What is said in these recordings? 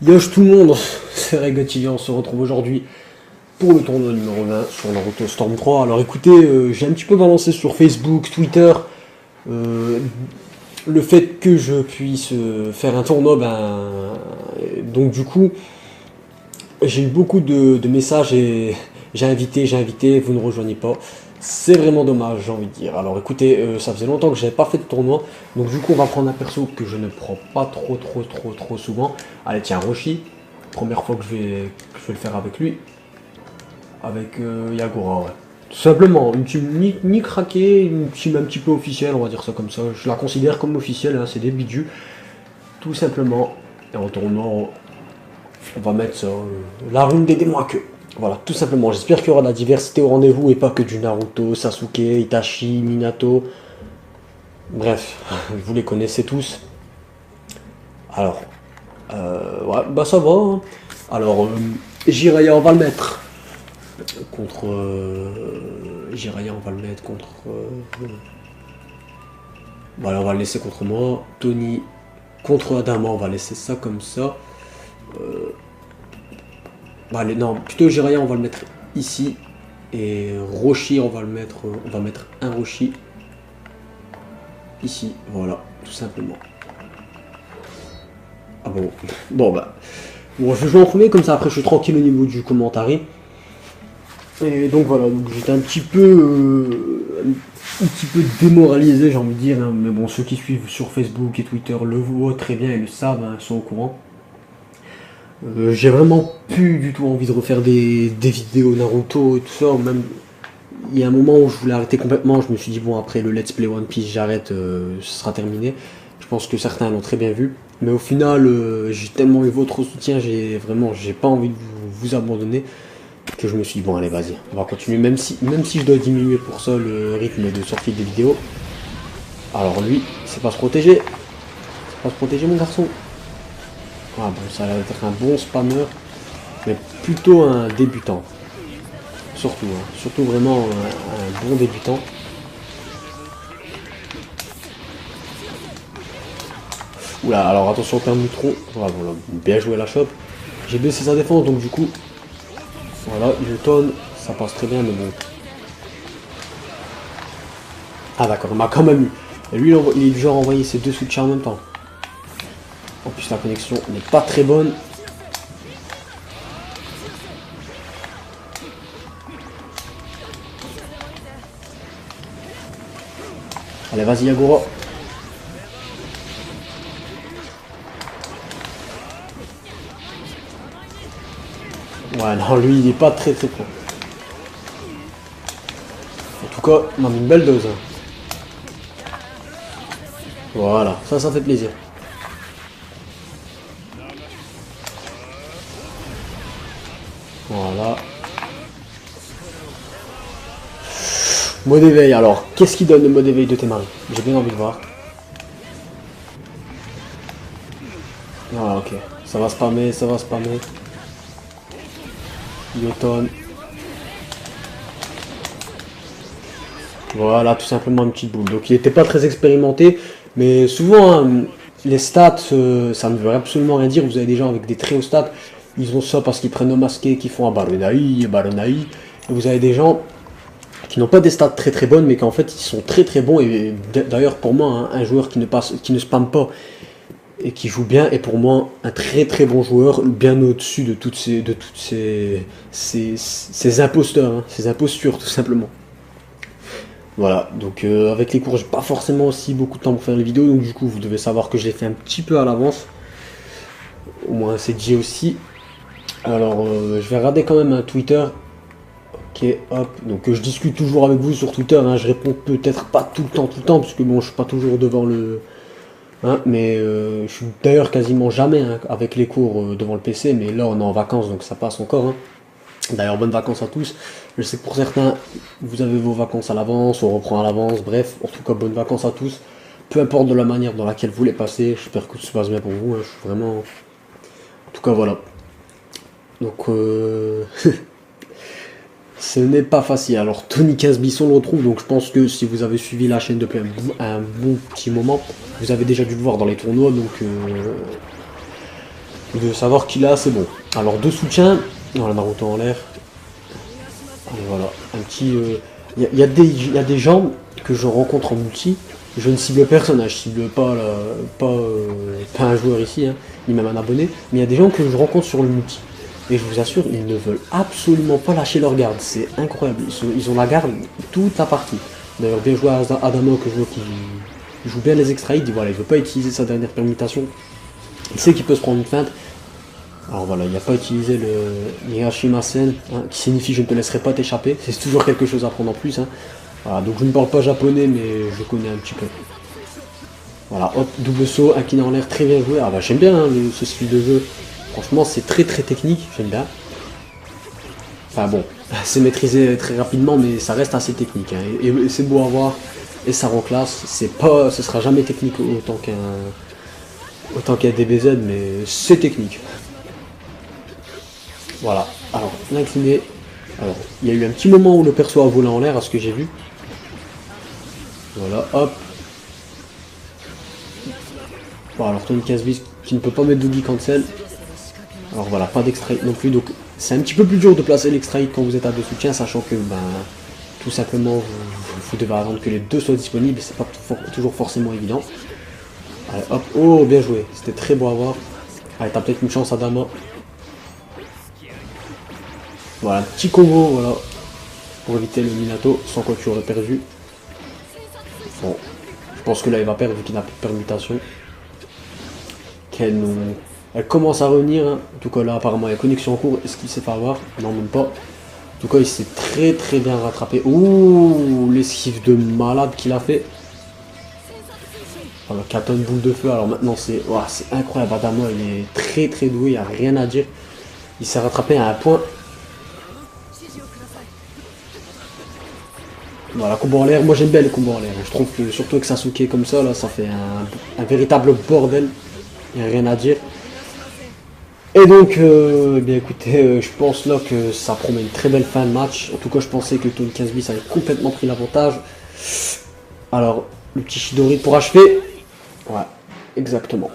Yosh tout le monde, c'est Regotili, on se retrouve aujourd'hui pour le tournoi numéro 20 sur Naruto Storm 3. Alors écoutez, j'ai un petit peu balancé sur Facebook, Twitter, euh, le fait que je puisse faire un tournoi, donc du coup, j'ai eu beaucoup de messages et j'ai invité, vous ne rejoignez pas. C'est vraiment dommage, j'ai envie de dire. Alors écoutez, ça faisait longtemps que j'avais pas fait de tournoi, donc du coup on va prendre un perso que je ne prends pas trop souvent. Allez tiens, Roshi, première fois que je vais le faire avec lui, avec Yagura, ouais. Tout simplement, une team ni craquée, une team un petit peu officielle, on va dire ça comme ça. Je la considère comme officielle, hein, c'est des bidus, tout simplement. Et en tournoi, on va mettre ça, la rune des démons à queue. Voilà, tout simplement. J'espère qu'il y aura de la diversité au rendez-vous et pas que du Naruto, Sasuke, Itachi, Minato. Bref, vous les connaissez tous. Alors, ouais, bah ça va, hein. Alors, Jiraiya, on va le mettre contre. Jiraiya, on va le mettre contre. Voilà, on va le laisser contre moi. Tony contre Adama, on va laisser ça comme ça. Bah, allez, non, plutôt Jiraiya, on va le mettre ici. Et Roshi, on va mettre un Roshi ici. Voilà, tout simplement. Ah bon, bon bah. Bon, je joue en premier, comme ça après je suis tranquille au niveau du commentary. Et donc voilà, donc j'étais un petit peu démoralisé, j'ai envie de dire, hein, mais bon, ceux qui suivent sur Facebook et Twitter le voient très bien et le savent, hein, ils sont au courant. J'ai vraiment plus du tout envie de refaire des vidéos Naruto et tout ça, même il y a un moment où je voulais arrêter complètement, je me suis dit bon après le let's play One Piece j'arrête, ce sera terminé. Je pense que certains l'ont très bien vu, mais au final j'ai tellement eu votre soutien, j'ai pas envie de vous abandonner, que je me suis dit bon allez vas-y, on va continuer, même si je dois diminuer pour ça le rythme de sortie des vidéos. Alors lui, c'est pas se protéger, mon garçon. Ah bon, ça va être un bon spammer, mais plutôt un débutant. Surtout, hein. Surtout vraiment un bon débutant. Oula, alors attention au permutron. Voilà, voilà, bien joué la chope. J'ai baissé sa défense, donc du coup, voilà, Newton, ça passe très bien, mais bon. Ah d'accord, il m'a quand même eu. Et lui, il est du genre à envoyer ses deux switches en même temps. En plus, la connexion n'est pas très bonne. Allez, vas-y, Yagura. Ouais, non, lui, il est pas très pro. En tout cas, il m'a mis une belle dose. Hein. Voilà, ça fait plaisir. Voilà. Mode éveil, alors, qu'est-ce qu'il donne le mode éveil de Temari? J'ai bien envie de voir. Ah, ok. Ça va spammer. Newton. Voilà, tout simplement une petite boule. Donc il n'était pas très expérimenté, mais souvent, hein, les stats, ça ne veut absolument rien dire. Vous avez des gens avec des très hauts stats, ils ont ça parce qu'ils prennent au masqué, qui font un Baronai. Et vous avez des gens qui n'ont pas des stats très bonnes, mais qu'en fait ils sont très bons. Et d'ailleurs pour moi, hein, un joueur qui ne spamme pas et qui joue bien est pour moi un très bon joueur, bien au-dessus de toutes ces imposteurs, hein, ces impostures tout simplement. Voilà, donc avec les cours, j'ai pas forcément aussi beaucoup de temps pour faire les vidéos, donc du coup, vous devez savoir que je l'ai fait un petit peu à l'avance. Au moins, c'est dit aussi. Alors, je vais regarder quand même un Twitter. Ok, hop. Donc, je discute toujours avec vous sur Twitter. Hein, je réponds peut-être pas tout le temps, parce que bon, je suis pas toujours devant le. Hein, mais je suis d'ailleurs quasiment jamais hein, avec les cours devant le PC, mais là, on est en vacances, donc ça passe encore. Hein. D'ailleurs, bonnes vacances à tous. Je sais que pour certains, vous avez vos vacances à l'avance, on reprend à l'avance, bref, en tout cas, bonnes vacances à tous. Peu importe de la manière dans laquelle vous les passez, j'espère que tout se passe bien pour vous. Hein, je suis vraiment. En tout cas, voilà. Donc, ce n'est pas facile. Alors, Tony 15 Bisson le retrouve, donc je pense que si vous avez suivi la chaîne depuis un bon petit moment, vous avez déjà dû le voir dans les tournois, donc. de savoir qu'il a c'est bon. Alors deux soutiens, voilà Naruto en l'air. Et voilà, un petit... Il y a des gens que je rencontre en multi, je ne cible personne, hein, je cible pas, pas un joueur ici, hein, ni même un abonné, mais il y a des gens que je rencontre sur le multi. Et je vous assure, ils ne veulent absolument pas lâcher leur garde, c'est incroyable, ils ont la garde toute la partie. D'ailleurs, bien joué à Adamo que je vois qui joue bien les extraits, il dit voilà, il veut pas utiliser sa dernière permutation, il sait qu'il peut se prendre une feinte. Alors voilà, il n'a pas utilisé le Hirashimasen, hein, qui signifie je ne te laisserai pas t'échapper, c'est toujours quelque chose à prendre en plus. Hein. Voilà, donc je ne parle pas japonais, mais je connais un petit peu. Voilà, hop, double saut, un kiné en l'air, très bien joué. Ah bah j'aime bien hein, ce style de jeu, franchement c'est très technique, j'aime bien. Enfin bon, c'est maîtrisé très rapidement, mais ça reste assez technique. Hein, et c'est beau à voir, et ça rend classe, ce sera jamais technique autant qu'un DBZ, mais c'est technique. Voilà, alors l'incliné, alors il y a eu un petit moment où le perso a volé en l'air à ce que j'ai vu. Voilà, hop. Bon alors Tony Casbis qui ne peut pas mettre Dougie cancel. Alors voilà, pas d'extra hit non plus, donc c'est un petit peu plus dur de placer l'extra hit quand vous êtes à deux soutiens, sachant que ben tout simplement vous devez attendre que les deux soient disponibles, c'est pas toujours forcément évident. Allez hop, oh bien joué, c'était très beau à voir. Allez, t'as peut-être une chance Adama. Voilà, petit combo, voilà, pour éviter le Minato, sans quoi tu aurais perdu. Bon, je pense que là il va perdre vu qu'il n'a plus de permutation. Elle commence à revenir, hein. En tout cas là apparemment il y a connexion en cours, est-ce qu'il s'est fait avoir? Non même pas. En tout cas il s'est très bien rattrapé. Ouh, l'esquive de malade qu'il a fait. Alors Katon boule de feu, alors maintenant c'est incroyable, Adamo il est très doué, il n'y a rien à dire. Il s'est rattrapé à un point. Voilà, combo en l'air, moi j'aime bien les combos en l'air. Je trouve que surtout avec Sasuke comme ça, là, ça fait un véritable bordel. Il n'y a rien à dire. Et donc, eh bien écoutez, je pense là que ça promet une très belle fin de match. En tout cas, je pensais que Tony Casbis avait complètement pris l'avantage. Alors, le petit Chidori pour achever. Ouais, exactement.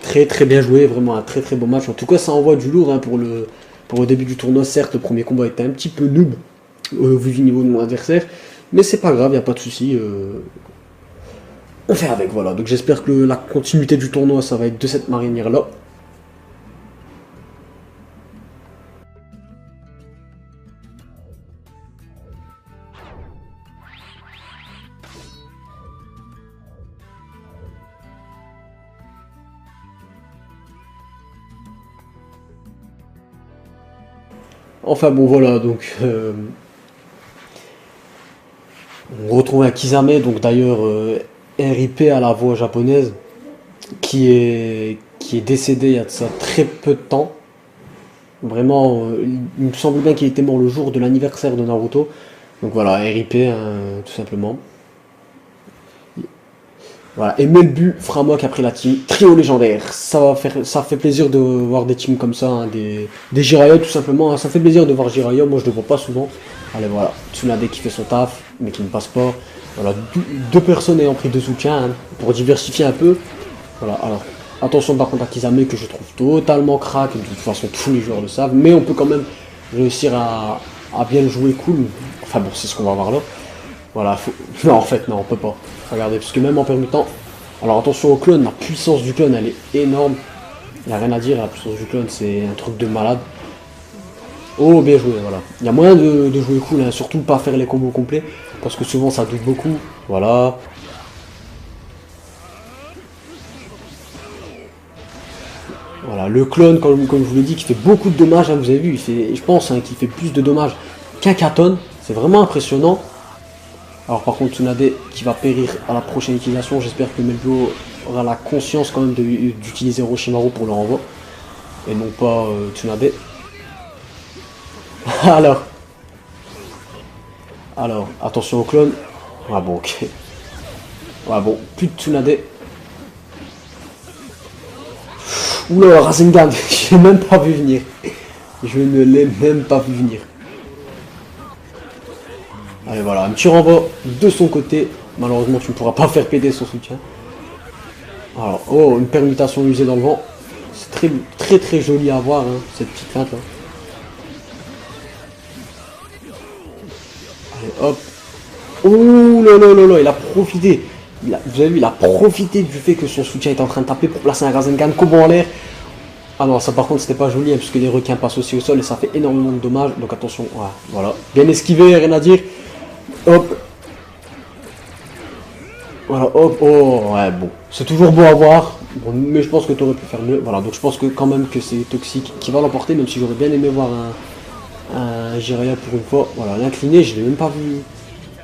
Très bien joué, vraiment un très beau match. En tout cas, ça envoie du lourd hein, pour le début du tournoi. Certes, le premier combat était un petit peu noob. Vu du niveau de mon adversaire, mais c'est pas grave, il n'y a pas de souci. On fait avec, voilà. Donc j'espère que la continuité du tournoi, ça va être de cette manière-là. Enfin bon, voilà, donc on retrouve un Kisame, donc d'ailleurs RIP à la voix japonaise, qui est décédé il y a de ça très peu de temps. Vraiment, il me semble bien qu'il était mort le jour de l'anniversaire de Naruto. Donc voilà, RIP, hein, tout simplement. Voilà, et Melbu, Framok a pris la team, trio légendaire. Ça fait plaisir de voir des teams comme ça, hein, des Jiraiya tout simplement. Hein. Ça fait plaisir de voir Jiraiya, moi je le vois pas souvent. Allez voilà, Tsunade qui fait son taf, mais qui ne passe pas. Voilà, deux personnes ayant pris deux soutiens hein, pour diversifier un peu. Voilà, alors attention par contre à Kisame que je trouve totalement crack, de toute façon tous les joueurs le savent, mais on peut quand même réussir à bien le jouer cool. Enfin bon, c'est ce qu'on va voir là. Voilà, non en fait non on peut pas. Regardez, parce que même en permutant. Alors attention au clone, la puissance du clone elle est énorme. Il n'y a rien à dire, la puissance du clone c'est un truc de malade. Oh bien joué, voilà. Il y a moyen de jouer cool, hein, surtout pas faire les combos complets, parce que souvent ça doute beaucoup. Voilà. Voilà, le clone, comme je vous l'ai dit, qui fait beaucoup de dommages, hein, vous avez vu, je pense hein, qu'il fait plus de dommages qu'un Katon. C'est vraiment impressionnant. Alors par contre Tsunade qui va périr à la prochaine utilisation, j'espère que Melbu aura la conscience quand même d'utiliser Orochimaru pour le renvoi. Et non pas Tsunade. Alors, attention au clone. Ah bon ok. Ouais bon, plus de Tsunade. Oula, Rasengan, je l'ai même pas vu venir. Je ne l'ai même pas vu venir. Allez voilà, un petit renvoi de son côté. Malheureusement tu ne pourras pas faire péter son soutien. Alors, oh, une permutation usée dans le vent. très très joli à voir, hein, cette petite feinte là. Allez, hop. Oh là là là là, il a profité. Vous avez vu, il a profité du fait que son soutien est en train de taper pour placer un Rasengan combo en l'air. Ah non, ça par contre c'était pas joli, hein, puisque les requins passent aussi au sol et ça fait énormément de dommages. Donc attention, ouais, voilà. Bien esquivé, rien à dire. Hop. Voilà, hop, oh, ouais, bon. C'est toujours beau à voir, bon, mais je pense que tu aurais pu faire mieux. Voilà, donc je pense que quand même que c'est Toxic qui va l'emporter, même si j'aurais bien aimé voir un Jiraiya pour une fois. Voilà, l'incliné, je l'ai même pas vu.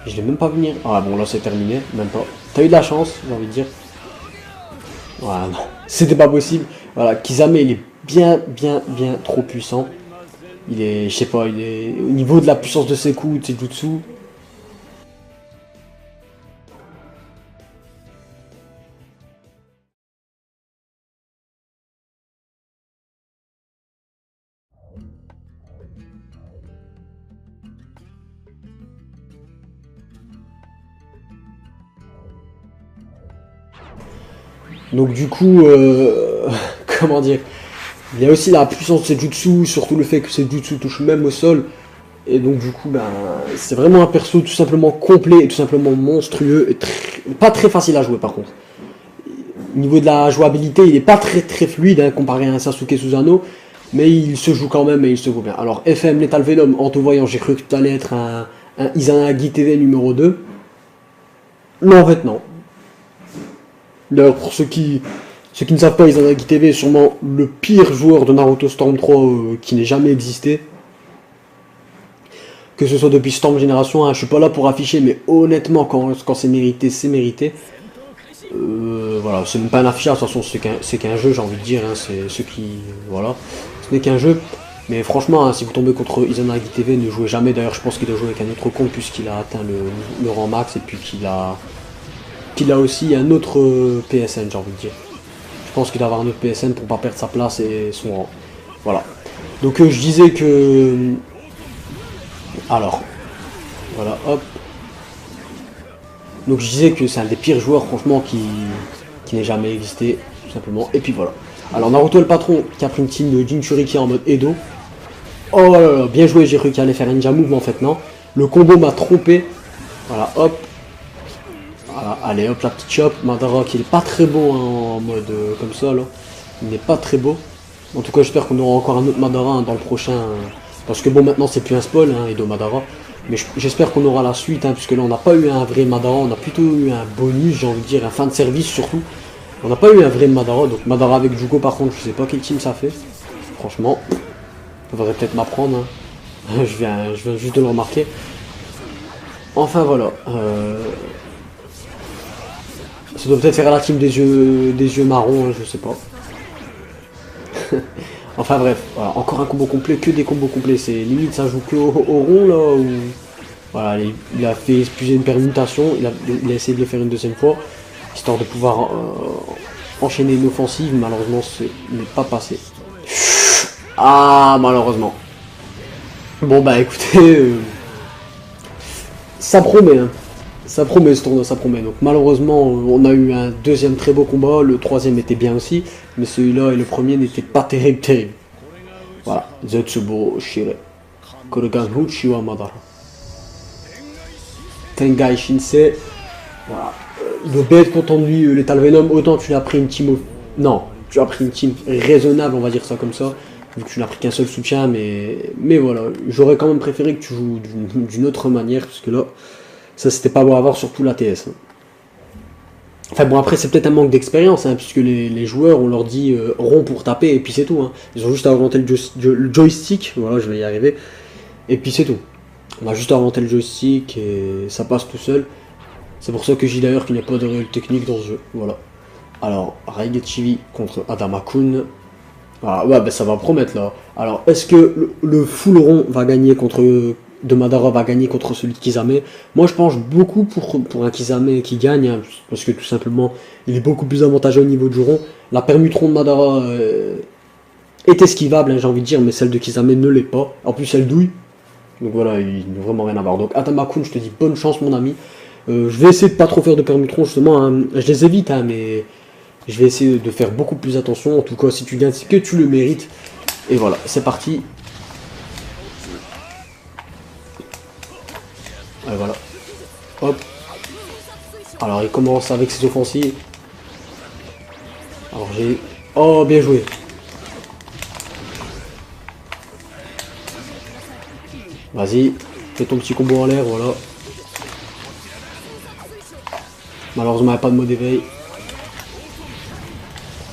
Je l'ai même pas venir. Ah bon, là c'est terminé, même pas. T'as eu de la chance, j'ai envie de dire. Voilà, non, c'était pas possible. Voilà, Kisame, il est bien trop puissant. Il est, je sais pas, il est au niveau de la puissance de ses coups, de ses jutsu. Donc du coup, comment dire, il y a aussi la puissance de ses jutsu, surtout le fait que ses jutsu touchent même au sol. Et donc du coup, ben, c'est vraiment un perso tout simplement complet et tout simplement monstrueux. Et pas très facile à jouer par contre. Au niveau de la jouabilité, il n'est pas très fluide, hein, comparé à un Sasuke Susanoo. Mais il se joue quand même et il se vaut bien. Alors FM Lethal Venom, en te voyant, j'ai cru que tu allais être un Izanagi TV numéro 2. Mais en fait non. D'ailleurs, pour ceux qui ne savent pas, Izanagi TV est sûrement le pire joueur de Naruto Storm 3 qui n'ait jamais existé. Que ce soit depuis Storm Génération, hein, je suis pas là pour afficher, mais honnêtement, quand c'est mérité, c'est mérité. Voilà, c'est même pas un affichage, de toute façon, c'est qu'un jeu, j'ai envie de dire, hein, c'est ceux qui... Voilà, ce n'est qu'un jeu. Mais franchement, hein, si vous tombez contre Izanagi TV, ne jouez jamais. D'ailleurs, je pense qu'il doit jouer avec un autre compte, puisqu'il a atteint le rang max, et puis qu'il a aussi un autre PSN, j'ai envie de dire. Je pense qu'il doit avoir un autre PSN pour pas perdre sa place et son rang. Voilà. Donc je disais que... Alors, voilà, hop. Donc je disais que c'est un des pires joueurs, franchement, qui n'ait jamais existé, tout simplement. Et puis voilà. Alors Naruto le patron, qui a pris une team de Jinchuriki en mode Edo. Oh là là, bien joué, j'ai cru qu'il allait faire un ninja move, mais en fait non. Le combo m'a trompé. Voilà, hop. Voilà, allez hop, la petite chop. Madara qui n'est pas très beau, hein, en mode comme ça, là. Il n'est pas très beau. En tout cas, j'espère qu'on aura encore un autre Madara, hein, dans le prochain... parce que bon, maintenant c'est plus un spoil, hein, Edo Madara. Mais j'espère qu'on aura la suite, hein, puisque là on n'a pas eu un vrai Madara, on a plutôt eu un bonus, j'ai envie de dire, un fin de service surtout. On n'a pas eu un vrai Madara, donc Madara avec Jugo par contre, je sais pas quel team ça fait. Franchement, il faudrait peut-être m'apprendre, hein. je viens juste de le remarquer. Enfin voilà. Ça doit peut-être faire la team des yeux marrons, hein, je sais pas. Enfin bref, voilà, encore un combo complet, que des combos complets, c'est limite ça joue que au rond là, où... Voilà, il a fait expuser une permutation, il a essayé de le faire une deuxième fois, histoire de pouvoir enchaîner une offensive, malheureusement ce n'est pas passé. Ah, malheureusement. Bon bah écoutez, ça promet, hein. Ça promet ce tournoi, ça promet. Donc malheureusement, on a eu un deuxième très beau combat, le troisième était bien aussi, mais celui-là et le premier n'étaient pas terrible. Voilà, Zetsubo Shire. Koregan Uchiwa Madara. Tengai Shinsei. Voilà. Il doit bien être content de lui, Lethal Venom. Autant tu l'as pris une team... Non, tu as pris une team raisonnable, on va dire ça comme ça. Vu que tu n'as pris qu'un seul soutien, mais voilà. J'aurais quand même préféré que tu joues d'une autre manière, parce que là... Ça, c'était pas bon à voir, surtout la TS. Hein. Enfin bon, après, c'est peut-être un manque d'expérience, hein, puisque les joueurs, on leur dit rond pour taper, et puis c'est tout. Hein. Ils ont juste à inventer le joystick, voilà, je vais y arriver, et puis c'est tout. On a juste à inventer le joystick, et ça passe tout seul. C'est pour ça que je dis d'ailleurs qu'il n'y a pas de réelle technique dans ce jeu, voilà. Alors, Raigechivi contre Adama-kun. Ah ouais, ben ça va promettre, là. Alors, est-ce que le full rond va gagner contre... de Madara va gagner contre celui de Kisame. Moi je penche beaucoup pour un Kisame qui gagne, hein, parce que tout simplement il est beaucoup plus avantageux au niveau du rond. La permutron de Madara est esquivable, hein, j'ai envie de dire, mais celle de Kisame ne l'est pas. En plus elle douille, donc voilà, il n'a vraiment rien à voir. Donc Adama-kun, je te dis bonne chance mon ami. Je vais essayer de pas trop faire de permutron justement, hein. Je les évite, hein, mais Je vais essayer de faire beaucoup plus attention. En tout cas, si tu gagnes, c'est que tu le mérites. Et voilà, c'est parti. Et voilà. Hop. Alors, il commence avec ses offensives. Alors, j'ai... Oh, bien joué. Vas-y. Fais ton petit combo en l'air, voilà. Malheureusement, il n'y a pas de mot d'éveil.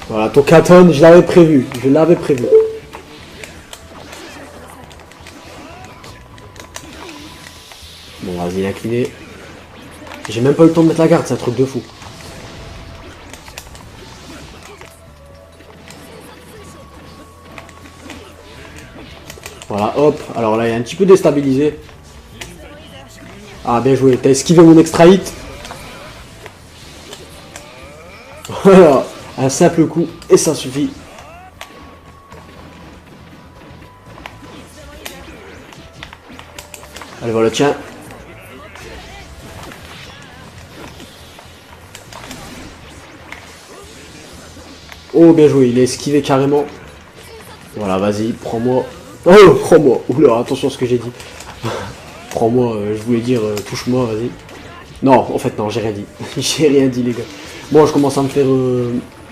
Voilà, ton Katon, je l'avais prévu. Je l'avais prévu. Bon, vas-y, incliné. J'ai même pas eu le temps de mettre la garde, c'est un truc de fou. Voilà, hop. Alors là, il est un petit peu déstabilisé. Ah, bien joué. T'as esquivé mon extra hit. Voilà. Un simple coup et ça suffit. Allez, voilà, tiens. Oh, bien joué. Il est esquivé carrément. Voilà, vas-y, prends-moi. Oh, prends-moi. Oula, attention à ce que j'ai dit. Prends-moi, je voulais dire touche-moi, vas-y. Non, en fait, non, j'ai rien dit. J'ai rien dit, les gars. Bon, je commence à me faire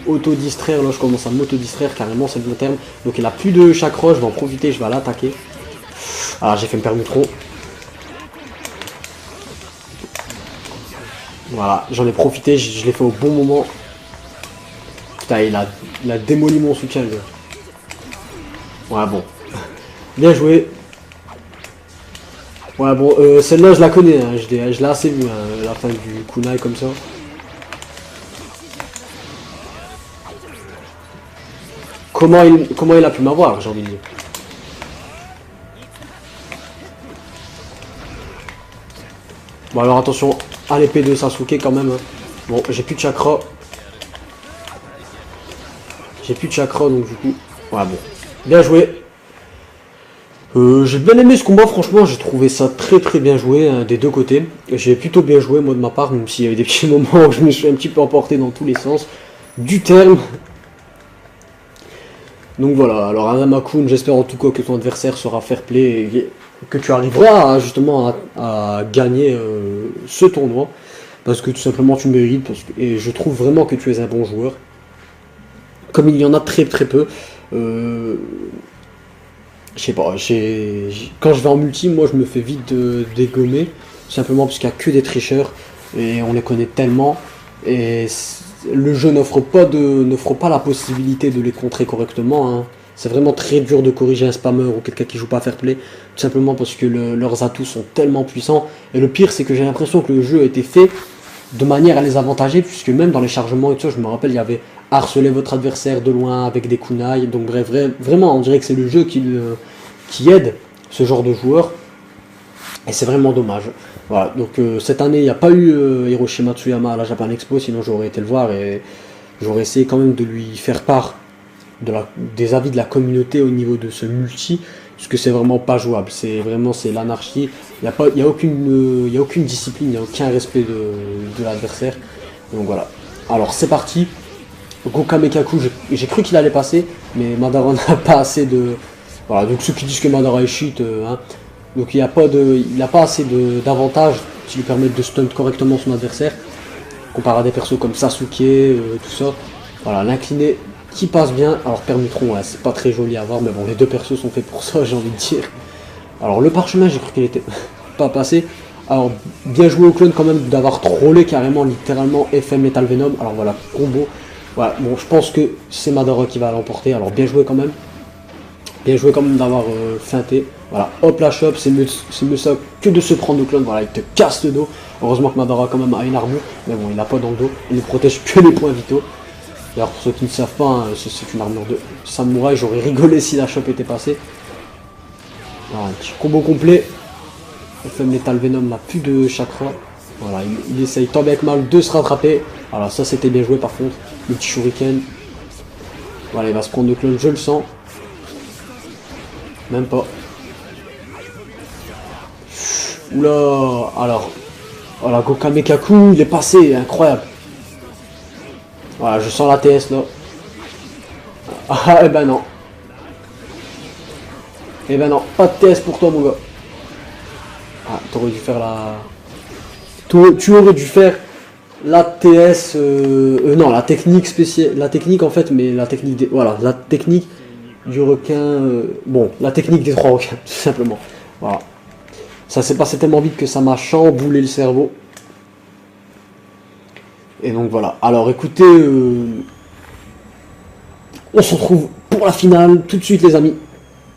auto-distraire. Là, je commence à m'auto-distraire carrément, c'est le bon terme. Donc, il a plus de chakra. Je vais en profiter, je vais l'attaquer. Alors, j'ai fait me permutron. Voilà, j'en ai profité, je l'ai fait au bon moment. Putain, il a démoli mon soutien, le gars. Ouais, bon. Bien joué. Ouais, bon, celle-là, je la connais, hein, je l'ai assez vu, hein, la fin du kunai comme ça. Comment il a pu m'avoir, j'ai envie de dire. Bon, alors attention à l'épée de Sasuke quand même. Hein. Bon, j'ai plus de chakra. J'ai plus de chakra, donc du coup... Ouais, bon. Bien joué. J'ai bien aimé ce combat, franchement, j'ai trouvé ça très très bien joué hein, des deux côtés. J'ai plutôt bien joué, moi de ma part, même s'il y avait des petits moments où je me suis un petit peu emporté dans tous les sens du terme. Donc voilà, alors Anama-kun, j'espère en tout cas que ton adversaire sera fair play et que tu arriveras justement à gagner ce tournoi. Parce que tout simplement tu mérites, et je trouve vraiment que tu es un bon joueur. Comme il y en a très très peu. Je sais pas, quand je vais en multi, moi je me fais vite dégommer, simplement parce qu'il n'y a que des tricheurs, et on les connaît tellement, et le jeu n'offre pas la possibilité de les contrer correctement, hein. C'est vraiment très dur de corriger un spammer ou quelqu'un qui joue pas fair play, tout simplement parce que leurs atouts sont tellement puissants, et le pire c'est que j'ai l'impression que le jeu a été fait de manière à les avantager, puisque même dans les chargements et tout ça, je me rappelle, il y avait harceler votre adversaire de loin avec des kunai. Donc bref, vraiment, on dirait que c'est le jeu qui aide ce genre de joueur. Et c'est vraiment dommage. Voilà, donc cette année, il n'y a pas eu Hiroshi Matsuyama à la Japan Expo, sinon j'aurais été le voir et j'aurais essayé quand même de lui faire part des avis de la communauté au niveau de ce multi, parce que c'est vraiment pas jouable, c'est l'anarchie, il n'y a aucune discipline, il n'y a aucun respect de l'adversaire. Donc voilà, alors c'est parti. Gokamekaku, j'ai cru qu'il allait passer, mais Madara n'a pas assez de... Voilà, donc ceux qui disent que Madara est shit, hein, donc il n'a pas assez d'avantages qui lui permettent de stun correctement son adversaire, comparé à des persos comme Sasuke, tout ça. Voilà, l'incliné qui passe bien. Alors Permutron, ouais, c'est pas très joli à voir, mais bon, les deux persos sont faits pour ça, j'ai envie de dire. Alors le parchemin, j'ai cru qu'il était pas passé. Alors bien joué au clone quand même d'avoir trollé carrément, littéralement, FM Metal Venom. Alors voilà, combo. Voilà, bon, je pense que c'est Madara qui va l'emporter, alors bien joué quand même. Bien joué quand même d'avoir feinté. Voilà, hop la chope, c'est mieux ça que de se prendre le clone. Voilà, il te casse le dos. Heureusement que Madara quand même a une armure, mais bon, il n'a pas dans le dos. Il ne protège que les points vitaux. D'ailleurs, pour ceux qui ne savent pas, hein, c'est une armure de samouraï. J'aurais rigolé si la chope était passée. Voilà, un petit combo complet. FM Metal Venom n'a plus de chakra. Voilà, il essaye tant bien que mal de se rattraper. Voilà, ça c'était bien joué par contre. Le petit shuriken. Voilà, il va se prendre le clone, je le sens. Même pas. Oula, alors. Voilà, Gokamekaku, il est passé, incroyable. Voilà, je sens la TS là. Ah, eh ben non. Eh ben non, pas de TS pour toi mon gars. Ah, t'aurais dû faire la... Tu aurais dû faire la TS... non, la technique spéciale... La technique en fait, mais la technique des... Voilà, la technique du requin... bon, la technique des 3 requins, tout simplement. Voilà. Ça s'est passé tellement vite que ça m'a chamboulé le cerveau. Et donc voilà. Alors écoutez... on se retrouve pour la finale tout de suite les amis.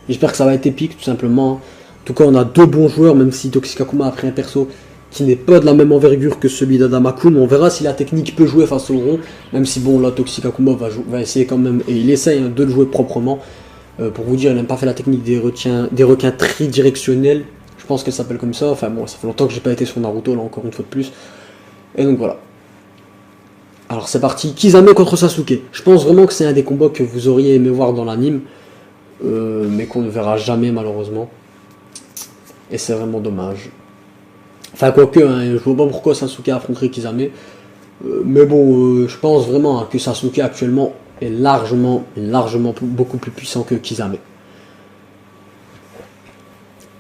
J'espère que ça va être épique tout simplement. En tout cas on a 2 bons joueurs, même si Toxicakuma a pris un perso qui n'est pas de la même envergure que celui d'Adama-kun. On verra si la technique peut jouer face au rond. Même si bon là Toxicakuma va essayer quand même, et il essaye de le jouer proprement. Pour vous dire, il n'a pas fait la technique des requins tridirectionnels. Je pense qu'elle s'appelle comme ça. Enfin bon, ça fait longtemps que j'ai pas été sur Naruto là encore une fois de plus. Et donc voilà. Alors c'est parti, Kisame contre Sasuke. Je pense vraiment que c'est un des combats que vous auriez aimé voir dans l'anime, mais qu'on ne verra jamais malheureusement. Et c'est vraiment dommage. Enfin quoique, hein, je vois pas pourquoi Sasuke affronterait Kisame. Mais bon, je pense vraiment que Sasuke actuellement est largement beaucoup plus puissant que Kisame.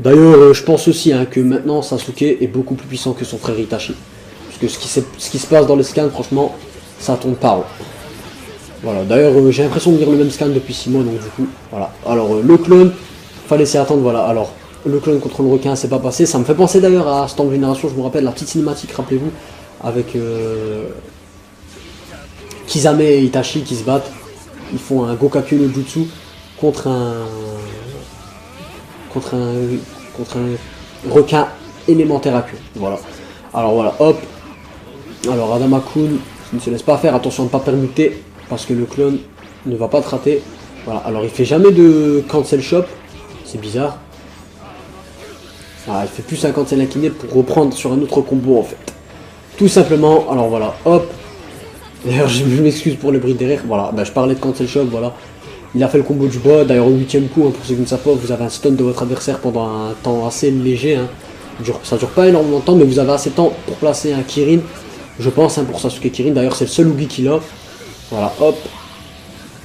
D'ailleurs, je pense aussi que maintenant Sasuke est beaucoup plus puissant que son frère Itachi. Parce que ce qui se passe dans les scans, franchement, ça tombe pas rond. Voilà, d'ailleurs j'ai l'impression de lire le même scan depuis 6 mois, donc du coup, voilà. Alors le clone, fallait s'y attendre, voilà. Alors, le clone contre le requin, c'est pas passé. Ça me fait penser d'ailleurs à Storm Génération, je me rappelle la petite cinématique, rappelez-vous, avec Kisame et Itachi qui se battent. Ils font un Gokaku no Jutsu contre un requin élémentaire à queue. Voilà. Alors voilà, hop. Alors Adama-kun ne se laisse pas faire, attention à ne pas permuter, parce que le clone ne va pas te rater. Voilà, alors il fait jamais de cancel shop, c'est bizarre. Ah, il fait plus un cancel incliné pour reprendre sur un autre combo en fait. Tout simplement, alors voilà, hop. D'ailleurs je m'excuse pour le bruit derrière, voilà, je parlais de cancel shop, voilà. Il a fait le combo du bas, d'ailleurs au 8ème coup, pour ceux qui ne savent pas, vous avez un stun de votre adversaire pendant un temps assez léger. Hein. Ça dure pas énormément de temps, mais vous avez assez de temps pour placer un Kirin. Je pense, pour Sasuke Kirin, d'ailleurs c'est le seul Lugi qu'il a. Voilà, hop.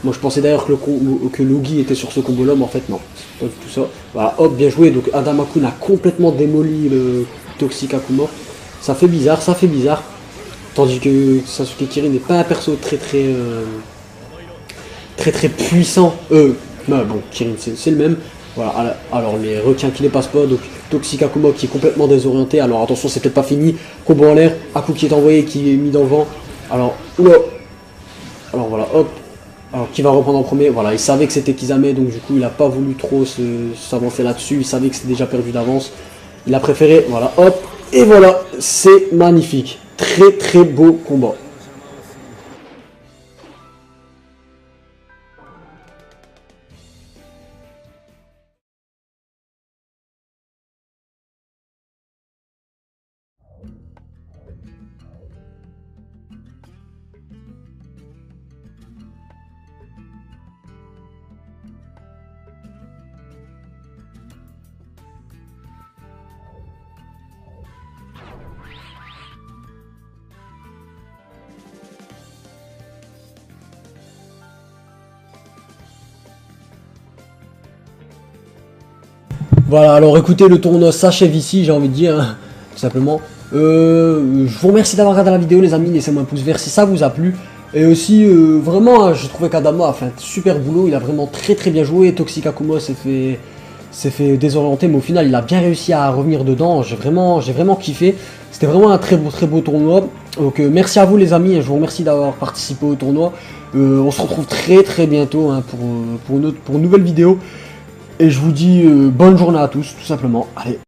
Moi je pensais d'ailleurs que Lugi était sur ce combo là, mais en fait non, c'est pas du tout ça. Voilà, hop, bien joué, donc Adama-kun a complètement démoli le Toxicakuma. Ça fait bizarre, ça fait bizarre. Tandis que Sasuke Kirin n'est pas un perso très puissant. Bon, Kirin c'est le même. Voilà, alors les requins qui ne passent pas, donc Toxicakuma qui est complètement désorienté, alors attention c'est peut-être pas fini, combo en l'air, Aku qui est envoyé, qui est mis dans le vent, alors, oula, alors voilà, hop, alors qui va reprendre en premier, voilà, il savait que c'était Kisame, donc du coup il n'a pas voulu trop s'avancer là-dessus, il savait que c'était déjà perdu d'avance, il a préféré, voilà, hop, et voilà, c'est magnifique, très beau combat. Voilà, alors écoutez, le tournoi s'achève ici, j'ai envie de dire, hein, tout simplement. Je vous remercie d'avoir regardé la vidéo les amis, laissez-moi un pouce vert si ça vous a plu. Et aussi, vraiment, hein, je trouvais qu'Adama a fait un super boulot, il a vraiment très bien joué. Toxicakuma s'est fait désorienter, mais au final il a bien réussi à revenir dedans, j'ai vraiment kiffé. C'était vraiment un très beau tournoi. Donc merci à vous les amis, je vous remercie d'avoir participé au tournoi. On se retrouve très bientôt hein, pour une nouvelle vidéo. Et je vous dis bonne journée à tous, tout simplement. Allez.